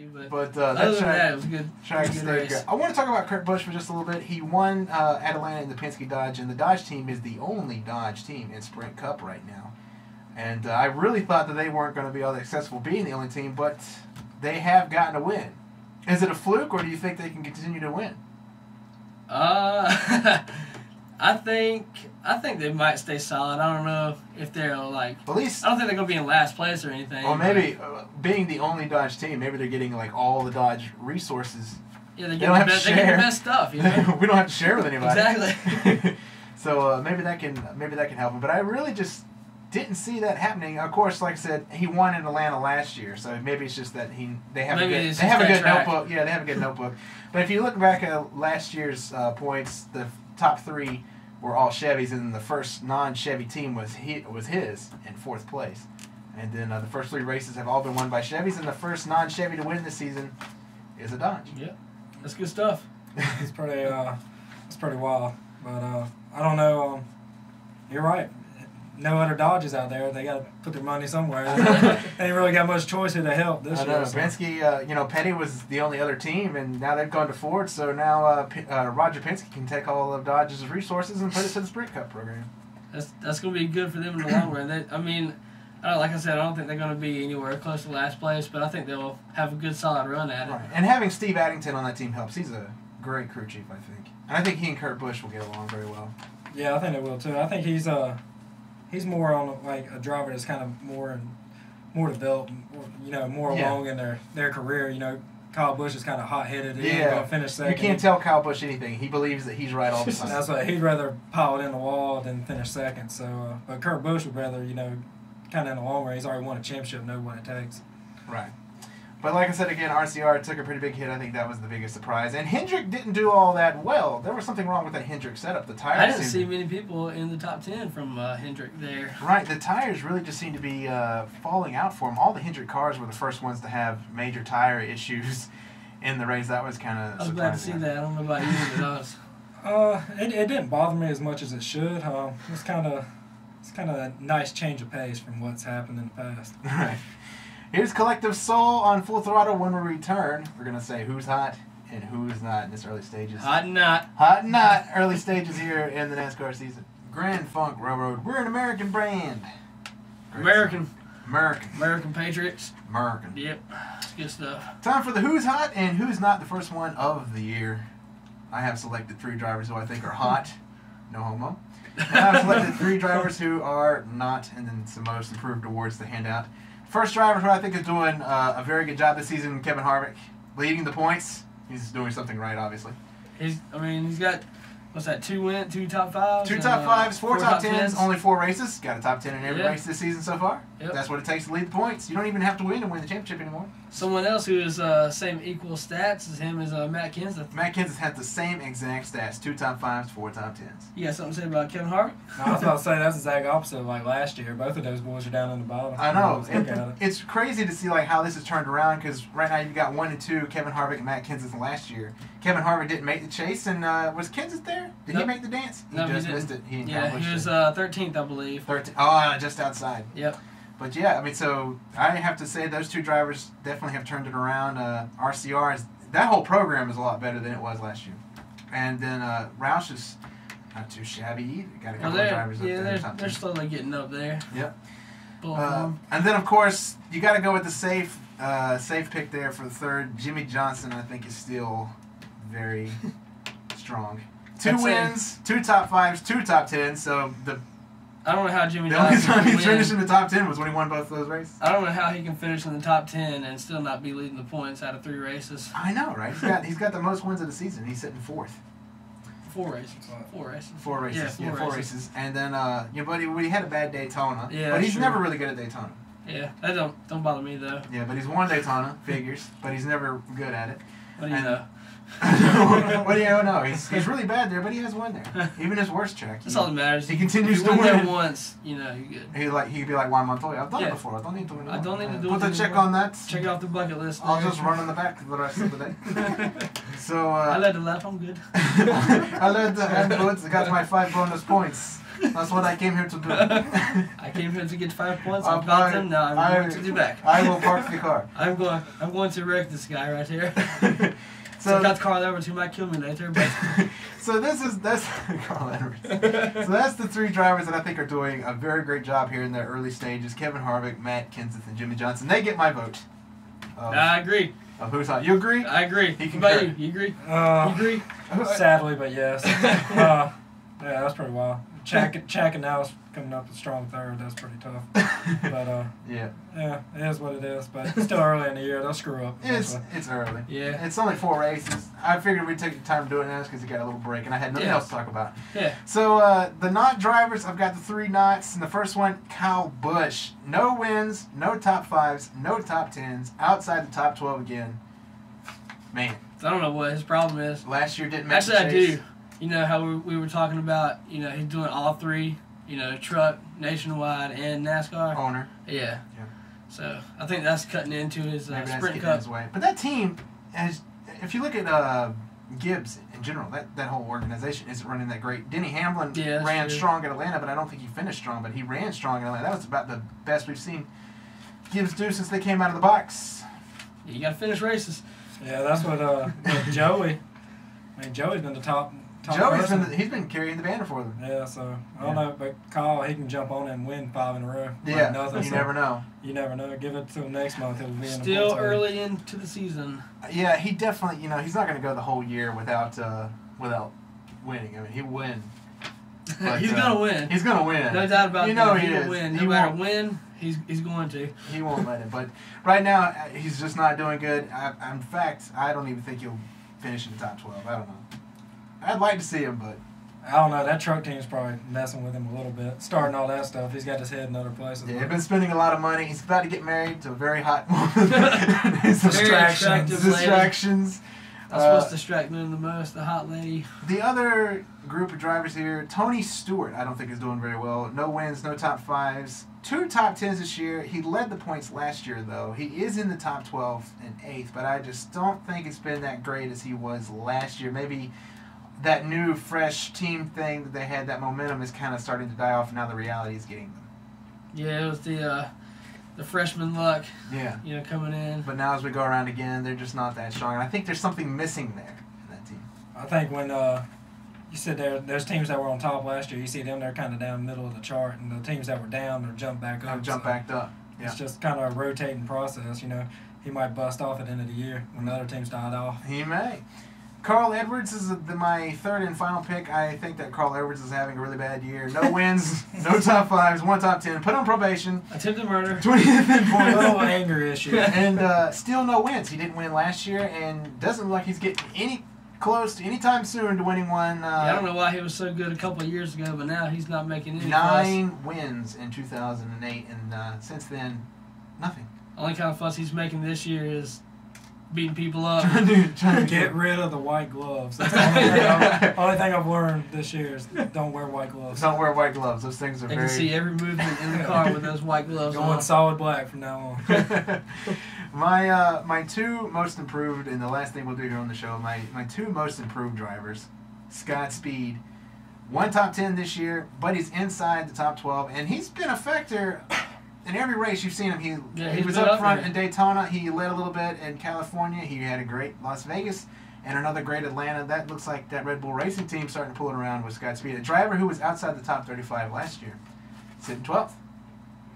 Penske, but other than that, it was a good race. I want to talk about Kurt Busch for just a little bit. He won at Atlanta in the Penske Dodge, and the Dodge team is the only Dodge team in Sprint Cup right now. And I really thought that they weren't going to be all that successful being the only team, but they have gotten a win. Is it a fluke, or do you think they can continue to win? I think they might stay solid. I don't know if they're like. At least I don't think they're gonna be in last place or anything. Or maybe being the only Dodge team, maybe they're getting like all the Dodge resources. Yeah, they get the best stuff. You know? We don't have to share with anybody. Exactly. So maybe that can help him. But I really just didn't see that happening. Of course, like I said, he won in Atlanta last year, so maybe it's just that they have a good notebook. Yeah, they have a good notebook. But if you look back at last year's points, the top 3 were all Chevys, and the first non-Chevy team was his in 4th place. And then the first 3 races have all been won by Chevys, and the first non-Chevy to win this season is a Dodge. Yeah, that's good stuff. It's pretty wild. But I don't know. You're right. No other Dodges out there. They got to put their money somewhere. They ain't really got much choice who to help this year. So. Penske, Petty was the only other team, and now they've gone to Ford. So now Roger Penske can take all of Dodge's resources and put it to the Sprint Cup program. That's going to be good for them in the long run. Like I said, I don't think they're going to be anywhere close to last place, but I think they'll have a good, solid run at it. Right. And having Steve Addington on that team helps. He's a great crew chief, I think. And I think he and Kurt Busch will get along very well. Yeah, I think they will too. I think he's more on like a driver that's kind of more developed, more along in their career. Kyle Busch is kind of hot-headed. He's going to finish second. You can't tell Kyle Busch anything. He believes that he's right all the time. That's why he'd rather pile it in the wall than finish second. So, but Kurt Busch would rather, kind of in the long run. He's already won a championship, know what it takes. Right. But like I said again, RCR took a pretty big hit. I think that was the biggest surprise. And Hendrick didn't do all that well. There was something wrong with that Hendrick setup. The tires. I didn't see many people in the top 10 from Hendrick there. Right. The tires really just seemed to be falling out for him. All the Hendrick cars were the first ones to have major tire issues in the race. That was kind of. I was glad to see that. I don't know about you, but I was. It didn't bother me as much as it should. It's kind of a nice change of pace from what's happened in the past. Right. Here's Collective Soul on Full Throttle. When we return, we're going to say who's hot and who's not in this early stages. Hot and not. Hot and not. Early stages here in the NASCAR season. Grand Funk Railroad. We're an American brand. American Patriots. American. Yep. That's good stuff. Time for the who's hot and who's not, the first one of the year. I have selected 3 drivers who I think are hot. No homo. And I've selected 3 drivers who are not, and then some most improved awards to hand out. First driver who I think is doing a very good job this season, Kevin Harvick, leading the points. He's doing something right, obviously. He's got, what's that, 2 top 5s? 2 top 5s, 4 top 10s, only 4 races. Got a top 10 in every race this season so far. Yep. That's what it takes to lead the points. You don't even have to win the championship anymore. Someone else who is same equal stats as him is Matt Kenseth. Matt Kenseth had the same exact stats, 2 top 5s, 4 top 10s. You got something to say about Kevin Harvick? No, I was about to say that's the exact opposite of like last year. Both of those boys are down in the bottom. I know. It's crazy to see like how this has turned around because right now you've got 1 and 2, Kevin Harvick and Matt Kenseth last year. Kevin Harvick didn't make the chase, and was Kenseth there? Did he make the dance? He just missed it. He was 13th, I believe. 13th. Oh, just outside. Yep. But yeah, I mean, so I have to say those 2 drivers definitely have turned it around. RCR, that whole program is a lot better than it was last year. And then Roush is not too shabby either. Got a couple of drivers up there. Yeah, they're slowly getting up there. Yep. And then, of course, you got to go with the safe pick there for the 3rd. Jimmy Johnson, I think, is still very strong. 2 wins, 2 top 5s, 2 top 10s. So I don't know how Jimmy Johnson. The only time he finished in the top 10 was when he won both of those races. I don't know how he can finish in the top 10 and still not be leading the points out of 3 races. I know, right? He's got the most wins of the season. He's sitting 4th. 4 races. 4 races. 4 races. Yeah, 4 races. And then, but he had a bad Daytona. Yeah, but he's never really good at Daytona. Yeah, that don't bother me though. Yeah, but he's won Daytona, figures, but he's never good at it. What do you know? What do you know? He's really bad there, but he has won there. Even his worst track. That's all that matters. He continues to win there once. You're good. He'd be like Juan Montoya. I've done it before. I don't need to win it. I don't need to do it. Put the check on that. Check it off the bucket list. I'll just run on the back the rest of the day. So I led the lap. I'm good. I led the I got my 5 bonus points. That's what I came here to do. I came here to get 5 points. I've got them. Now I'm going to do back. I will park the car. I'm going to wreck this guy right here. So I got Carl Edwards, who might kill me later. But so that's Carl Edwards. So that's the 3 drivers that I think are doing a very great job here in their early stages: Kevin Harvick, Matt Kenseth, and Jimmy Johnson. They get my vote. I agree. Of who's on? You agree? I agree. What about you? You agree? You agree? Sadly, but yes. Yeah, that's pretty wild. Chak and now is coming up with strong third. That's pretty tough. But yeah, it is what it is. But it's still early in the year. They'll screw up. It's early. Yeah. It's only 4 races. I figured we'd take the time to do it now because you got a little break and I had nothing else to talk about. Yeah. So the not drivers, I've got the 3 knots. And the first one, Kyle Busch. No wins, no top 5s, no top 10s, outside the top 12 again. Man. I don't know what his problem is. Last year didn't make Actually, the chase. I do. You know how we were talking about, he's doing all 3, truck, nationwide, and NASCAR. Owner. Yeah. So I think that's cutting into his sprint cup. His way. But that team, if you look at Gibbs in general, that whole organization isn't running that great. Denny Hamlin ran strong at Atlanta, but I don't think he finished strong, but he ran strong at Atlanta. That was about the best we've seen Gibbs do since they came out of the box. Yeah, you got to finish races. Yeah, that's what Joey. I mean, Joey's been the top he's been carrying the banner for them. Yeah, so I don't know, but Kyle, he can jump on and win 5 in a row. Yeah, nothing, you never know. You never know. Give it till next month. He'll be in Still early into the season. Yeah, he definitely. He's not going to go the whole year without winning. I mean, he'll win. But, he's going to win. He's going to win. No doubt about that. He will win. No matter when, he's going to. He won't let it. But right now, he's just not doing good. In fact, I don't even think he'll finish in the top 12. I don't know. I'd like to see him, but I don't know. That truck team's probably messing with him a little bit. Starting all that stuff. He's got his head in other places. Yeah, he's been spending a lot of money. He's about to get married to a very hot woman. Distractions. That's what's distracting him the most, the hot lady. The other group of drivers here, Tony Stewart, I don't think is doing very well. No wins, no top 5s. 2 top 10s this year. He led the points last year, though. He is in the top 12 and 8th, but I just don't think it's been that great as he was last year. Maybe that new, fresh team thing that they had, that momentum is kind of starting to die off, and now the reality is getting them. Yeah, it was the freshman luck. Yeah. Coming in. But now as we go around again, they're just not that strong. And I think there's something missing there in that team. I think when you said there's teams that were on top last year, you see them, they're kind of down the middle of the chart, and the teams that were down, they're jumped back up. Back up. Yeah. It's just kind of a rotating process. He might bust off at the end of the year when the other teams died off. He may. Carl Edwards is my 3rd and final pick. I think that Carl Edwards is having a really bad year. No wins, no top 5s, 1 top 10. Put on probation. Attempted murder. 20th in points. Little anger issue. And still no wins. He didn't win last year and doesn't look like he's getting anytime soon to winning one. I don't know why he was so good a couple of years ago, but now he's not making any 9 wins in 2008, and since then, nothing. Only kind of fuss he's making this year is beating people up. Trying to get rid of the white gloves. That's the only thing I've learned this year is don't wear white gloves. Don't wear white gloves. Those things are very... You can see every movement in the car with those white gloves on. Going solid black from now on. My 2 most improved, and the last thing we'll do here on the show, my 2 most improved drivers, Scott Speed. 1 top 10 this year, but he's inside the top 12, and he's been a factor... In every race you've seen him, he was up front in Daytona. He led a little bit in California. He had a great Las Vegas and another great Atlanta. That looks like that Red Bull Racing team starting to pull it around with Scott Speed. A driver who was outside the top 35 last year. Sitting 12th.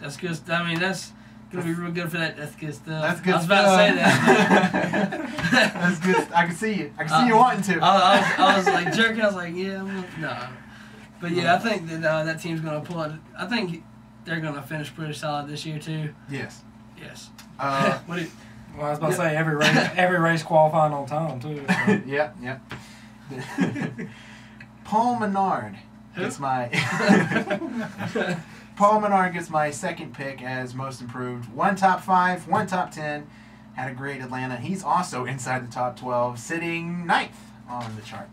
That's good. I mean, that's going to be real good for that. That's good stuff. That's good I was about to say that. That's good. I can see you. I can see you wanting to. I was like jerking. I was like, yeah, no. But yeah, I think that team's going to pull it. I think they're going to finish pretty solid this year, too. Yes. What do you... Well, I was about to say every race qualifying on time, too. So. Yeah. Paul Menard gets my... Paul Menard gets my 2nd pick as most improved. 1 top 5, 1 top 10. Had a great Atlanta. He's also inside the top 12, sitting 9th on the chart.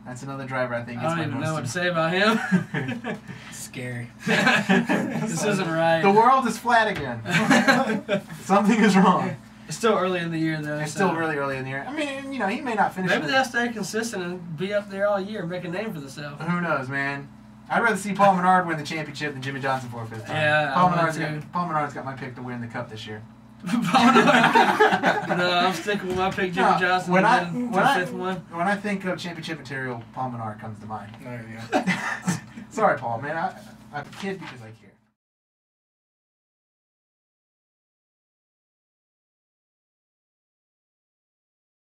That's another driver I think. I don't even know what to say about him. Scary. This isn't right. The world is flat again. Something is wrong. It's still early in the year, though. It's still really early in the year. I mean, he may not finish. Maybe they'll stay consistent and be up there all year, make a name for themselves. Who knows, man? I'd rather see Paul Menard win the championship than Jimmy Johnson for a fifth time. Yeah, Paul Menard's got my pick to win the Cup this year. No, I'm sticking with my pick, Jimmy Johnson. When I think of championship material, Paul Menard comes to mind. There you go. Sorry, Paul, man. I'm a kid because I care.